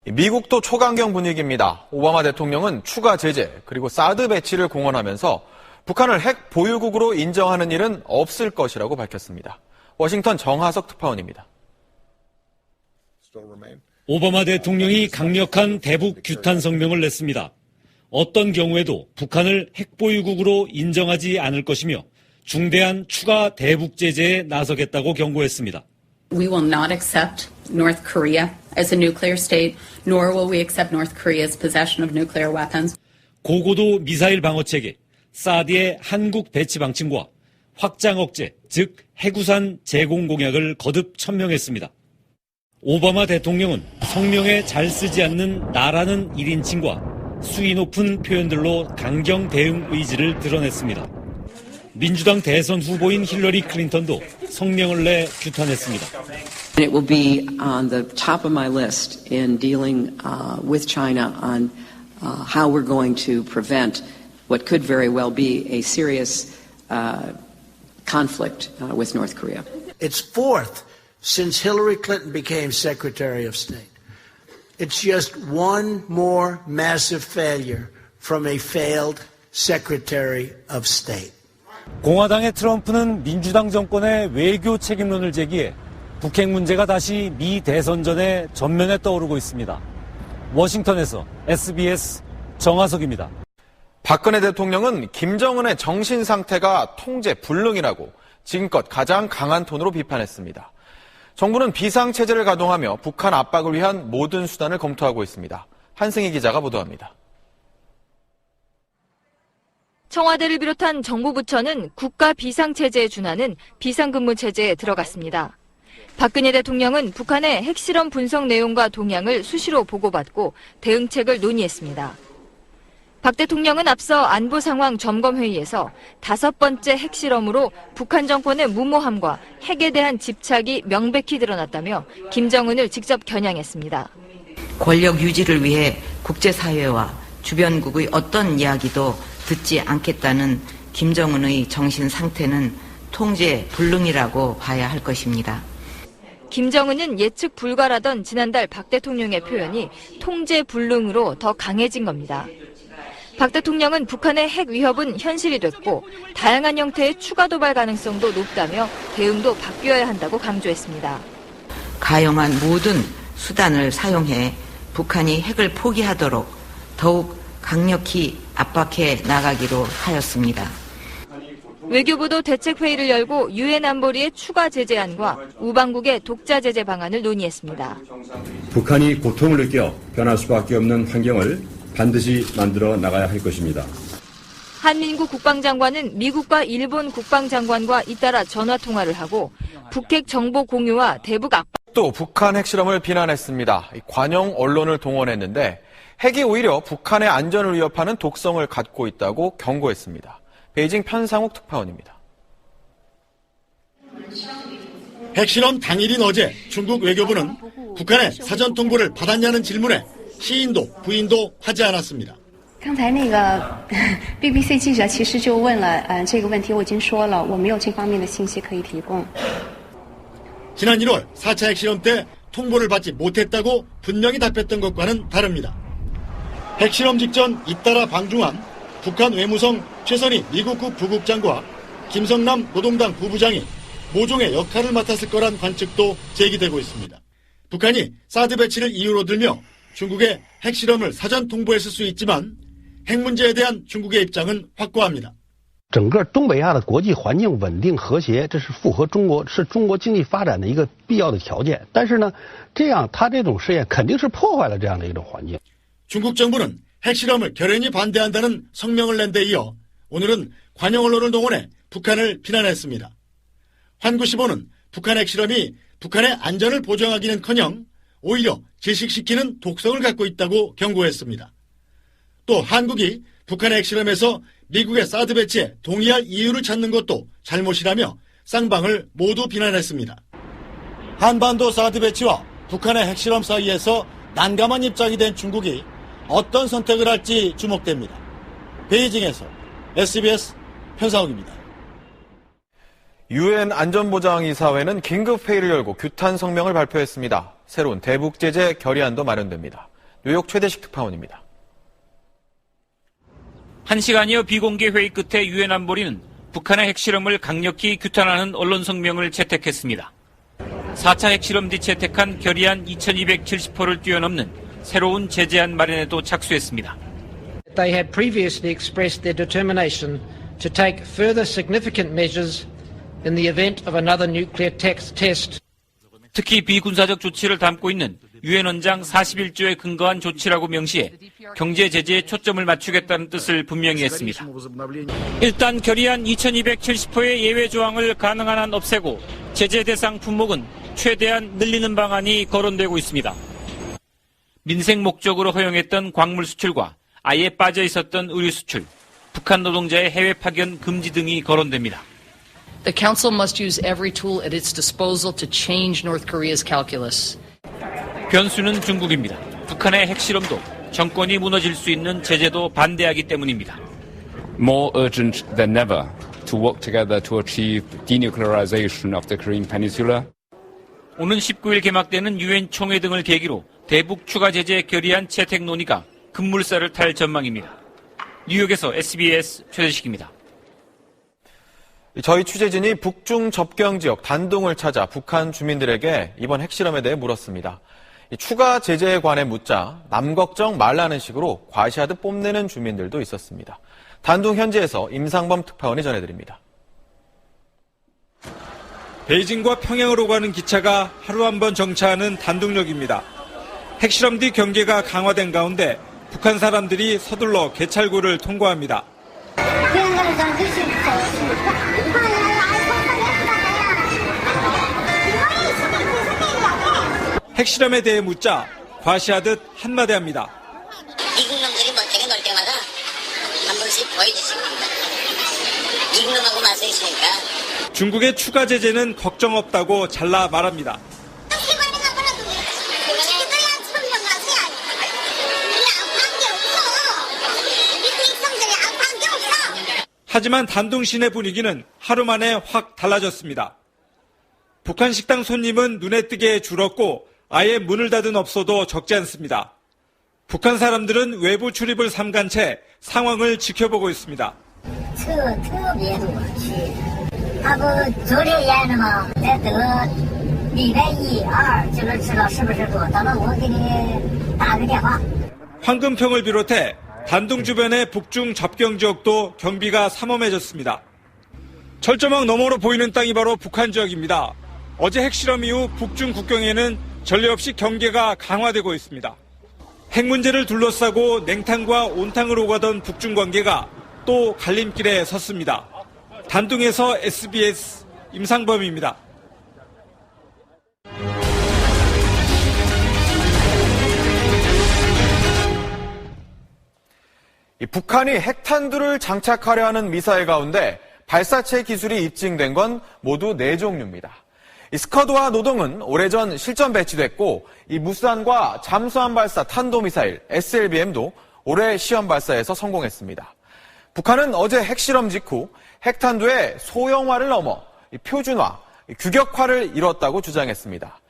미국도 초강경 분위기입니다. 오바마 대통령은 추가 제재 그리고 사드 배치를 공언하면서 북한을 핵 보유국으로 인정하는 일은 없을 것이라고 밝혔습니다. 워싱턴 정하석 특파원입니다. 오바마 대통령이 강력한 대북 규탄 성명을 냈습니다. 어떤 경우에도 북한을 핵 보유국으로 인정하지 않을 것이며 중대한 추가 대북 제재에 나서겠다고 경고했습니다. We will not accept North Korea as a nuclear state, nor will we accept North Korea's possession of nuclear weapons. 고고도 미사일 방어 체계, 사드의 한국 배치 방침과 확장 억제, 즉 해구산 제공 공약을 거듭 천명했습니다. 오바마 대통령은 성명에 잘 쓰지 않는 나라는 1인칭과 수위 높은 표현들로 강경 대응 의지를 드러냈습니다. 민주당 대선 후보인 힐러리 클린턴도 성명을 내 규탄했습니다. It will be on the top of my list in dealing with China on how we're going to prevent what could very well be a serious conflict with North Korea. It's fourth since Hillary Clinton became Secretary of State. It's just one more massive failure from a failed Secretary of State. 공화당의 트럼프는 민주당 정권의 외교 책임론을 제기해 북핵 문제가 다시 미 대선 전에 전면에 떠오르고 있습니다. 워싱턴에서 SBS 정하석입니다. 박근혜 대통령은 김정은의 정신 상태가 통제 불능이라고 지금껏 가장 강한 톤으로 비판했습니다. 정부는 비상체제를 가동하며 북한 압박을 위한 모든 수단을 검토하고 있습니다. 한승희 기자가 보도합니다. 청와대를 비롯한 정부 부처는 국가 비상체제에 준하는 비상근무체제에 들어갔습니다. 박근혜 대통령은 북한의 핵실험 분석 내용과 동향을 수시로 보고받고 대응책을 논의했습니다. 박 대통령은 앞서 안보 상황 점검회의에서 5번째 핵실험으로 북한 정권의 무모함과 핵에 대한 집착이 명백히 드러났다며 김정은을 직접 겨냥했습니다. 권력 유지를 위해 국제사회와 주변국의 어떤 이야기도 듣지 않겠다는 김정은의 정신 상태는 통제 불능이라고 봐야 할 것입니다. 김정은은 예측 불가라던 지난달 박 대통령의 표현이 통제 불능으로 더 강해진 겁니다. 박 대통령은 북한의 핵 위협은 현실이 됐고 다양한 형태의 추가 도발 가능성도 높다며 대응도 바뀌어야 한다고 강조했습니다. 가용한 모든 수단을 사용해 북한이 핵을 포기하도록 더욱 강력히 압박해 나가기로 하였습니다. 외교부도 대책회의를 열고 유엔 안보리의 추가 제재안과 우방국의 독자 제재 방안을 논의했습니다. 북한이 고통을 느껴 변할 수밖에 없는 환경을 반드시 만들어 나가야 할 것입니다. 한민구 국방장관은 미국과 일본 국방장관과 잇따라 전화통화를 하고 북핵 정보 공유와 대북 압박. 또 북한 핵실험을 비난했습니다. 관영 언론을 동원했는데 핵이 오히려 북한의 안전을 위협하는 독성을 갖고 있다고 경고했습니다. 베이징 편상욱 특파원입니다. 핵실험 당일인 어제 중국 외교부는 북한의 사전 통보를 받았냐는 질문에 시인도 부인도 하지 않았습니다. 刚才那个 BBC 记者其实就问了这个问题，我已经说了，我没有这方面的信息可以提供。 지난 1월 4차 핵실험 때 통보를 받지 못했다고 분명히 답했던 것과는 다릅니다. 핵실험 직전 잇따라 방중한 북한 외무성 최선희 미국국 부국장과 김성남 노동당 부부장이 모종의 역할을 맡았을 거란 관측도 제기되고 있습니다. 북한이 사드 배치를 이유로 들며 중국의 핵실험을 사전 통보했을 수 있지만 핵 문제에 대한 중국의 입장은 확고합니다. 整个东北亚的国际环境稳定和谐，这是符合中国经济发展的一个必要的条件。但是呢，这样他这种试验肯定是破坏了这样的一种环境。 중국 정부는 핵실험을 결연히 반대한다는 성명을 낸 데 이어 오늘은 관영 언론을 동원해 북한을 비난했습니다. 환구시보는 북한 핵실험이 북한의 안전을 보장하기는커녕 오히려 질식시키는 독성을 갖고 있다고 경고했습니다. 또 한국이 북한의 핵실험에서 미국의 사드 배치에 동의할 이유를 찾는 것도 잘못이라며 쌍방을 모두 비난했습니다. 한반도 사드 배치와 북한의 핵실험 사이에서 난감한 입장이 된 중국이 어떤 선택을 할지 주목됩니다. 베이징에서 SBS 편상욱입니다. 유엔 안전보장이사회는 긴급 회의를 열고 규탄 성명을 발표했습니다. 새로운 대북 제재 결의안도 마련됩니다. 뉴욕 최대식 특파원입니다. 1시간여 비공개 회의 끝에 유엔 안보리는 북한의 핵실험을 강력히 규탄하는 언론 성명을 채택했습니다. 4차 핵실험 뒤 채택한 결의안 2270호를 뛰어넘는 새로운 제재안 마련에도 착수했습니다. They had previously expressed their determination to take further significant measures in the event of another nuclear test. 특히 비군사적 조치를 담고 있는 유엔 원장 41조에 근거한 조치라고 명시해 경제 제재에 초점을 맞추겠다는 뜻을 분명히 했습니다. 일단 결의안 2270호의 예외 조항을 가능한 한 없애고 제재 대상 품목은 최대한 늘리는 방안이 거론되고 있습니다. 민생 목적으로 허용했던 광물 수출과 아예 빠져 있었던 의류 수출, 북한 노동자의 해외 파견 금지 등이 거론됩니다. The Council must use every tool at its disposal to change North Korea's calculus. 변수는 중국입니다. 북한의 핵실험도 정권이 무너질 수 있는 제재도 반대하기 때문입니다. More urgent than ever to work together to achieve denuclearization of the Korean Peninsula. 오는 19일 개막되는 유엔 총회 등을 계기로 대북 추가 제재 결의안 채택 논의가 급물살을 탈 전망입니다. 뉴욕에서 SBS 최대식입니다. 저희 취재진이 북중 접경 지역 단둥을 찾아 북한 주민들에게 이번 핵실험에 대해 물었습니다. 추가 제재에 관해 묻자 남 걱정 말라는 식으로 과시하듯 뽐내는 주민들도 있었습니다. 단둥 현지에서 임상범 특파원이 전해드립니다. 베이징과 평양으로 가는 기차가 하루 한 번 정차하는 단둥역입니다. 핵실험 뒤 경계가 강화된 가운데 북한 사람들이 서둘러 개찰구를 통과합니다. 핵실험에 대해 묻자 과시하듯 한마디 합니다. 미국 놈들이 멋지게 놀 때마다 한 번씩 보여주십니다. 미국 놈하고 맞서 있으니까. 중국의 추가 제재는 걱정 없다고 잘라 말합니다. 하지만 단둥 시내 분위기는 하루 만에 확 달라졌습니다. 북한 식당 손님은 눈에 띄게 줄었고 아예 문을 닫은 업소도 적지 않습니다. 북한 사람들은 외부 출입을 삼간 채 상황을 지켜보고 있습니다. 황금평을 비롯해 단둥 주변의 북중 접경 지역도 경비가 삼엄해졌습니다. 철조망 너머로 보이는 땅이 바로 북한 지역입니다. 어제 핵실험 이후 북중 국경에는 전례 없이 경계가 강화되고 있습니다. 핵 문제를 둘러싸고 냉탕과 온탕으로 가던 북중 관계가 또 갈림길에 섰습니다. 단둥에서 SBS 임상범입니다. 북한이 핵탄두를 장착하려 하는 미사일 가운데 발사체 기술이 입증된 건 모두 4종류입니다. 스커드와 노동은 오래전 실전 배치됐고 이 무수단과 잠수함 발사 탄도미사일 SLBM도 올해 시험 발사에서 성공했습니다. 북한은 어제 핵실험 직후 핵탄두의 소형화를 넘어 표준화, 규격화를 이뤘다고 주장했습니다.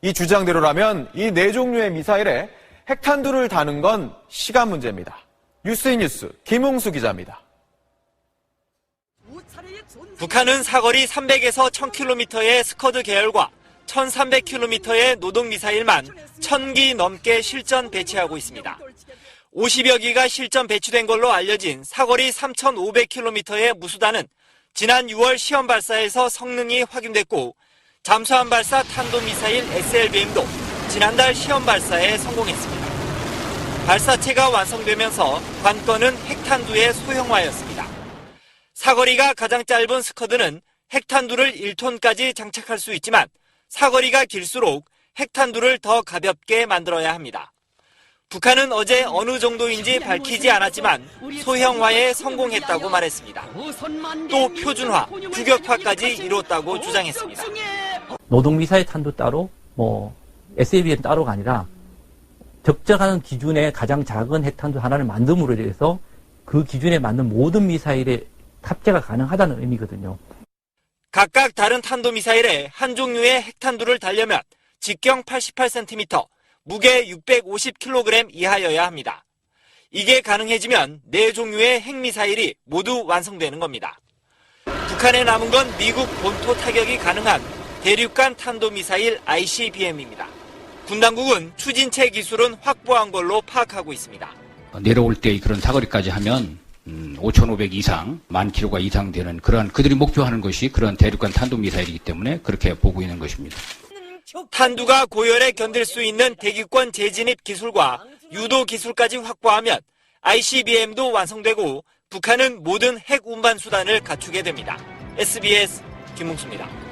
이 주장대로라면 이 4종류의 미사일에 핵탄두를 다는 건 시간 문제입니다. 뉴스인뉴스 김웅수 기자입니다. 북한은 사거리 300에서 1000km의 스커드 계열과 1300km의 노동미사일만 1000기 넘게 실전 배치하고 있습니다. 50여 기가 실전 배치된 걸로 알려진 사거리 3500km의 무수단은 지난 6월 시험 발사에서 성능이 확인됐고 잠수함 발사 탄도미사일 SLBM도 지난달 시험 발사에 성공했습니다. 발사체가 완성되면서 관건은 핵탄두의 소형화였습니다. 사거리가 가장 짧은 스커드는 핵탄두를 1톤까지 장착할 수 있지만 사거리가 길수록 핵탄두를 더 가볍게 만들어야 합니다. 북한은 어제 어느 정도인지 밝히지 않았지만 소형화에 성공했다고 말했습니다. 또 표준화, 규격화까지 이뤘다고 주장했습니다. 노동미사일 탄두 따로, SLBM 따로가 아니라 적정한 기준의 가장 작은 핵탄두 하나를 만듦으로 인해서 그 기준에 맞는 모든 미사일에 탑재가 가능하다는 의미거든요. 각각 다른 탄도미사일에 한 종류의 핵탄두를 달려면 직경 88cm, 무게 650kg 이하여야 합니다. 이게 가능해지면 4종류의 핵미사일이 모두 완성되는 겁니다. 북한에 남은 건 미국 본토 타격이 가능한 대륙간 탄도미사일 ICBM입니다. 군 당국은 추진체 기술은 확보한 걸로 파악하고 있습니다. 내려올 때 그런 사거리까지 하면 5,500 이상, 10,000km 이상 되는 그러한 그들이 목표하는 것이 그런 대륙간 탄도미사일이기 때문에 그렇게 보고 있는 것입니다. 탄두가 고열에 견딜 수 있는 대기권 재진입 기술과 유도 기술까지 확보하면 ICBM도 완성되고 북한은 모든 핵 운반 수단을 갖추게 됩니다. SBS 김웅수입니다.